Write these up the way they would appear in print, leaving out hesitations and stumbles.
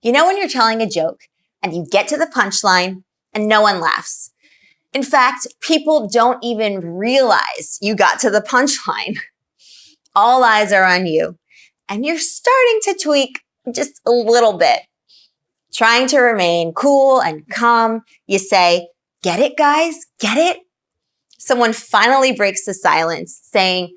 You know when you're telling a joke and you get to the punchline and no one laughs. In fact, people don't even realize you got to the punchline. All eyes are on you and you're starting to tweak just a little bit. Trying to remain cool and calm, you say, "Get it, guys? Get it?" Someone finally breaks the silence saying,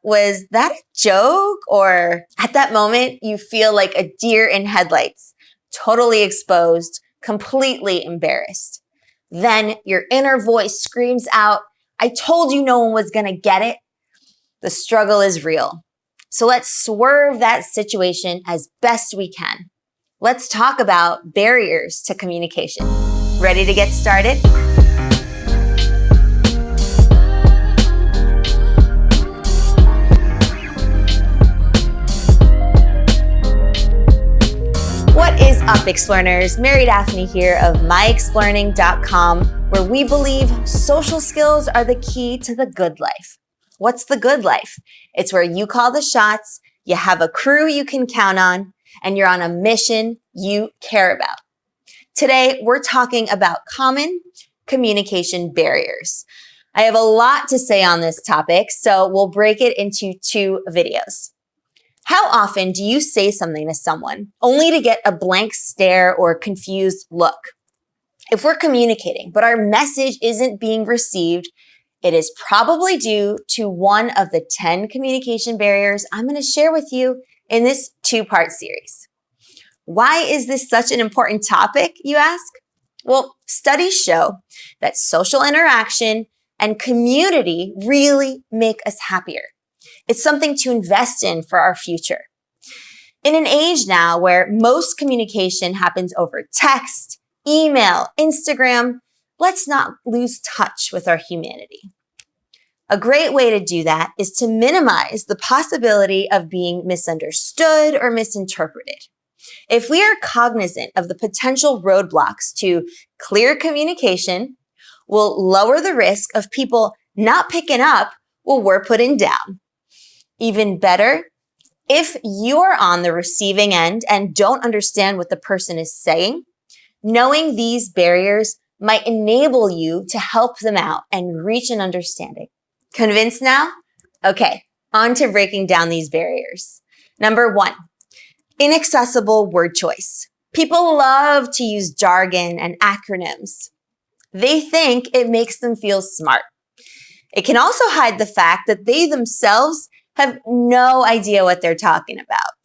was that a joke? Or at that moment, you feel like a deer in headlights, totally exposed, completely embarrassed. Then your inner voice screams out, "I told you no one was gonna get it." The struggle is real. So let's swerve that situation as best we can. Let's talk about barriers to communication. Ready to get started? What is up, Explearners? Mary Daphne here of myexplearning.com, where we believe social skills are the key to the good life. What's the good life? It's where you call the shots, you have a crew you can count on, and you're on a mission you care about. Today, we're talking about common communication barriers. I have a lot to say on this topic, so we'll break it into 2 videos. How often do you say something to someone only to get a blank stare or confused look? If we're communicating, but our message isn't being received, it is probably due to one of the 10 communication barriers I'm going to share with you in this 2-part series. Why is this such an important topic, you ask? Well, studies show that social interaction and community really make us happier. It's something to invest in for our future. In an age now where most communication happens over text, email, Instagram, let's not lose touch with our humanity. A great way to do that is to minimize the possibility of being misunderstood or misinterpreted. If we are cognizant of the potential roadblocks to clear communication, we'll lower the risk of people not picking up what we're putting down. Even better, if you are on the receiving end and don't understand what the person is saying, knowing these barriers might enable you to help them out and reach an understanding. Convinced now? Okay, on to breaking down these barriers. Number 1, inaccessible word choice. People love to use jargon and acronyms. They think it makes them feel smart. It can also hide the fact that they themselves have no idea what they're talking about.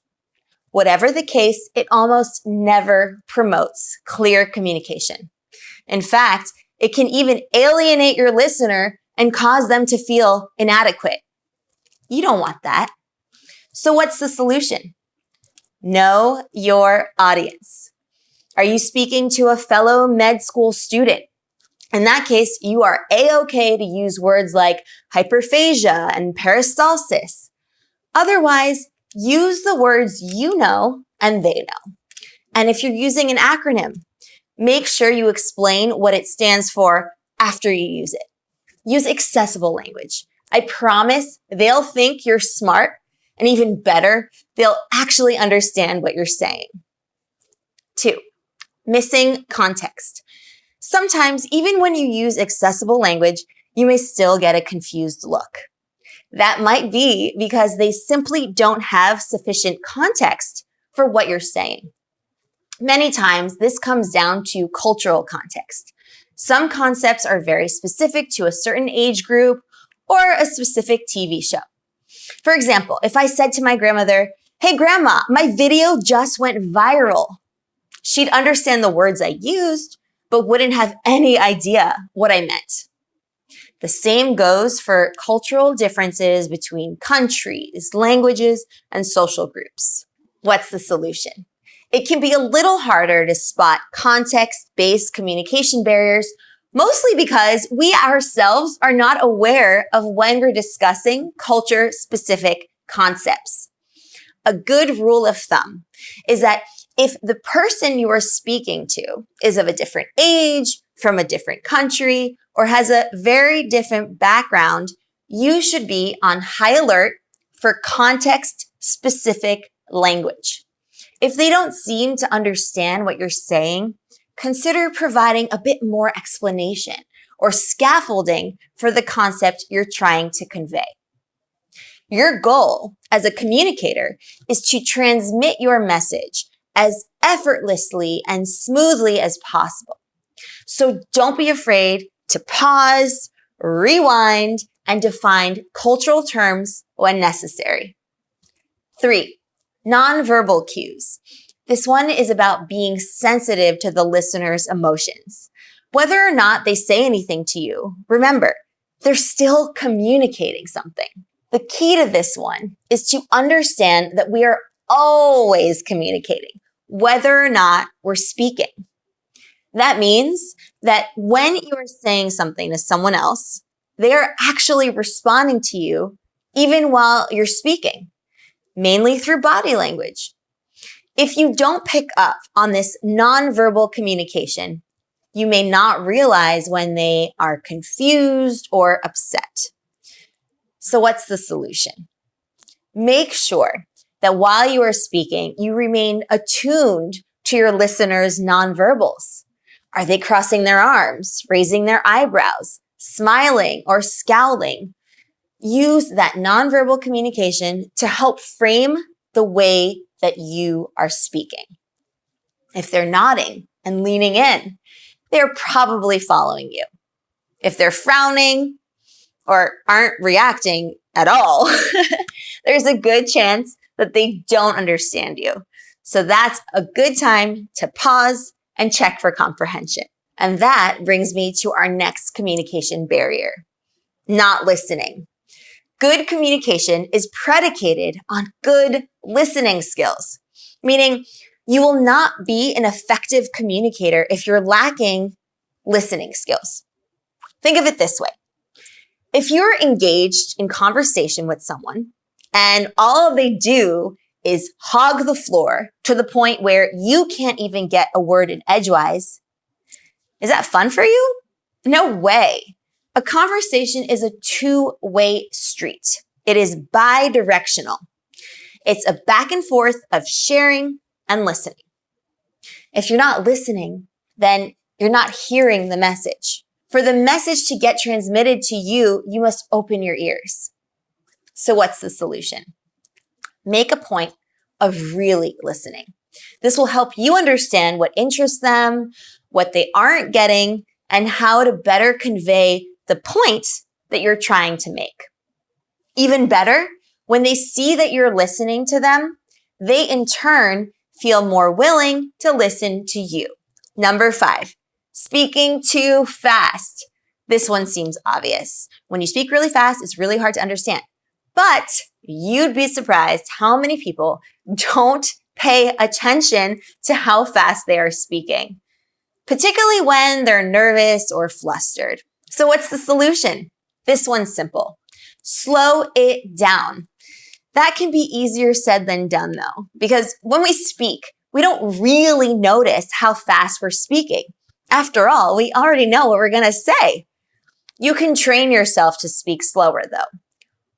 Whatever the case, it almost never promotes clear communication. In fact, it can even alienate your listener and cause them to feel inadequate. You don't want that. So what's the solution? Know your audience. Are you speaking to a fellow med school student? In that case, you are A-okay to use words like hyperphagia and peristalsis. Otherwise, use the words you know and they know. And if you're using an acronym, make sure you explain what it stands for after you use it. Use accessible language. I promise they'll think you're smart, and even better, they'll actually understand what you're saying. 2, missing context. Sometimes, even when you use accessible language, you may still get a confused look. That might be because they simply don't have sufficient context for what you're saying. Many times, this comes down to cultural context. Some concepts are very specific to a certain age group or a specific TV show. For example, if I said to my grandmother, "Hey grandma, my video just went viral," she'd understand the words I used, but wouldn't have any idea what I meant. The same goes for cultural differences between countries, languages, and social groups. What's the solution? It can be a little harder to spot context-based communication barriers, mostly because we ourselves are not aware of when we're discussing culture-specific concepts. A good rule of thumb is that if the person you are speaking to is of a different age, from a different country, or has a very different background, you should be on high alert for context-specific language. If they don't seem to understand what you're saying, consider providing a bit more explanation or scaffolding for the concept you're trying to convey. Your goal as a communicator is to transmit your message as effortlessly and smoothly as possible. So don't be afraid to pause, rewind, and define cultural terms when necessary. 3, nonverbal cues. This one is about being sensitive to the listener's emotions. Whether or not they say anything to you, remember, they're still communicating something. The key to this one is to understand that we are always communicating, whether or not we're speaking. That means that when you are saying something to someone else, they are actually responding to you even while you're speaking, mainly through body language. If you don't pick up on this nonverbal communication, you may not realize when they are confused or upset. So what's the solution? Make sure that while you are speaking, you remain attuned to your listeners' nonverbals. Are they crossing their arms, raising their eyebrows, smiling, or scowling? Use that nonverbal communication to help frame the way that you are speaking. If they're nodding and leaning in, they're probably following you. If they're frowning or aren't reacting at all, there's a good chance that they don't understand you. So that's a good time to pause and check for comprehension. And that brings me to our next communication barrier, not listening. Good communication is predicated on good listening skills, meaning you will not be an effective communicator if you're lacking listening skills. Think of it this way. If you're engaged in conversation with someone and all they do is hog the floor to the point where you can't even get a word in edgewise, is that fun for you? No way. A conversation is a two-way street. It is bi-directional. It's a back and forth of sharing and listening. If you're not listening, then you're not hearing the message. For the message to get transmitted to you, you must open your ears. So what's the solution? Make a point of really listening. This will help you understand what interests them, what they aren't getting, and how to better convey the point that you're trying to make. Even better, when they see that you're listening to them, they in turn feel more willing to listen to you. Number 5, speaking too fast. This one seems obvious. When you speak really fast, it's really hard to understand. But you'd be surprised how many people don't pay attention to how fast they are speaking, particularly when they're nervous or flustered. So what's the solution? This one's simple. Slow it down. That can be easier said than done though, because when we speak, we don't really notice how fast we're speaking. After all, we already know what we're going to say. You can train yourself to speak slower though.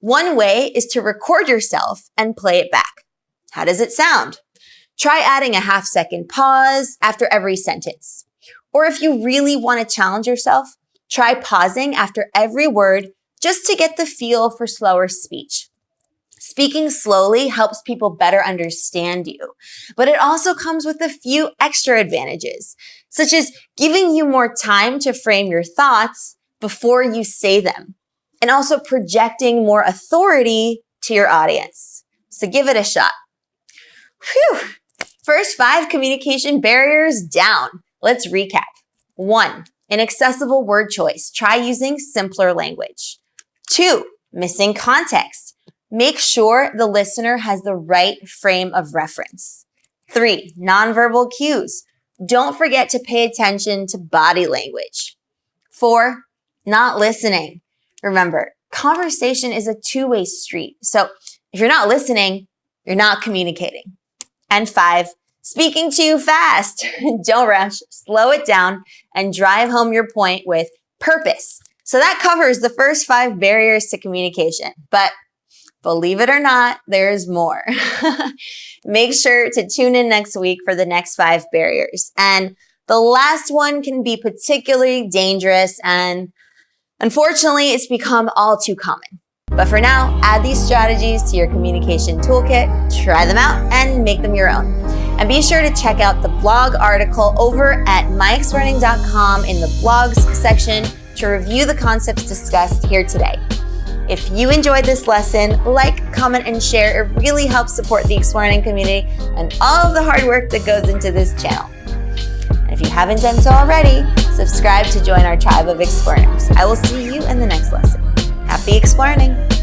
One way is to record yourself and play it back. How does it sound? Try adding a half-second pause after every sentence. Or if you really want to challenge yourself, try pausing after every word just to get the feel for slower speech. Speaking slowly helps people better understand you, but it also comes with a few extra advantages, such as giving you more time to frame your thoughts before you say them, and also projecting more authority to your audience. So give it a shot. Whew. First 5 communication barriers down. Let's recap. 1, inaccessible word choice. Try using simpler language. 2, missing context. Make sure the listener has the right frame of reference. 3, nonverbal cues. Don't forget to pay attention to body language. 4, not listening. Remember, conversation is a two-way street. So if you're not listening, you're not communicating. And 5, speaking too fast. Don't rush, slow it down, and drive home your point with purpose. So that covers the first 5 barriers to communication. But believe it or not, there's more. Make sure to tune in next week for the next 5 barriers. And the last one can be particularly dangerous, and unfortunately, it's become all too common. But for now, add these strategies to your communication toolkit, try them out, and make them your own. And be sure to check out the blog article over at myexplearning.com in the blogs section to review the concepts discussed here today. If you enjoyed this lesson, like, comment, and share. It really helps support the Explearning community and all of the hard work that goes into this channel. And if you haven't done so already, subscribe to join our tribe of Explearners. I will see you in the next lesson. Happy Explearning!